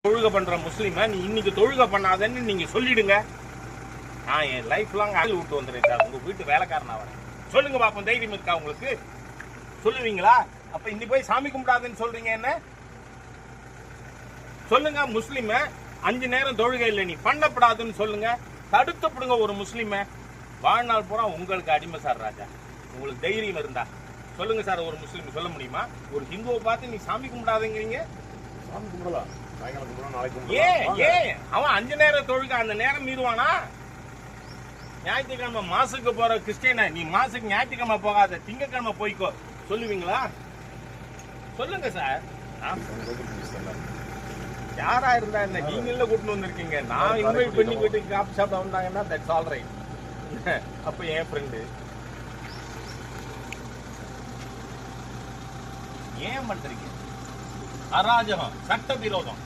தொழுகை பண்ற முஸ்லீமை நீ இன்னைக்கு தொழுகை பண்ணாதன்னு நீங்க சொல்லிடுங்க. நான் என் லைஃப் லாங் ஆள் விட்டு வந்துடுறேன் சார். உங்க வீட்டு வேலைக்காரனா வரேன். சொல்லுங்க பாப்போம், தைரியம் இருக்கா உங்களுக்கு? சொல்லுவீங்களா? அப்ப இன்னைக்கு போய் சாமி கும்பிடாதுன்னு சொல்றீங்க என்ன? சொல்லுங்க. முஸ்லீம 5 நேரம் தொழுகை இல்லை நீ பண்ணப்படாதுன்னு சொல்லுங்க. தடுத்துப்படுங்க ஒரு முஸ்லீம. வாழ்நாள் பூரா உங்களுக்கு அடிமை சார் ராஜா. உங்களுக்கு தைரியம் இருந்தா சொல்லுங்க சார். ஒரு முஸ்லீம் சொல்ல முடியுமா? ஒரு ஹிந்துவை பார்த்து நீ சாமி கும்பிடாதீங்க. சாமி கும்பிடலாம், சாயங்காலம் கும்பிடலாம், நாளைக்கு ஏன் அவன் 5 நேரம் தொழுக அந்த நேரம் மீறுவானா? ஞாயிற்றுக்கிழமை மாசுக்கு போற கிறிஸ்டியனை நீ மாசுக்கு ஞாயிற்றுக்கிழமை போகாத, திங்கக்கிழமை போய்க்கோ சொல்லுவீங்களா? சொல்லுங்க சார். யாரா இருந்தா என்ன, நீங்கள கூட்டிட்டு வந்திருக்கீங்க. நான் இன்வைட் பண்ணி வீட்டுக்கு காப்பி சாப்பிட வந்தாங்கன்னா தட்ஸ் ஆல் ரைட். அப்ப என் ஃப்ரெண்டு ஏன் பண்றீங்க? அராஜகம், சட்ட விரோதம்.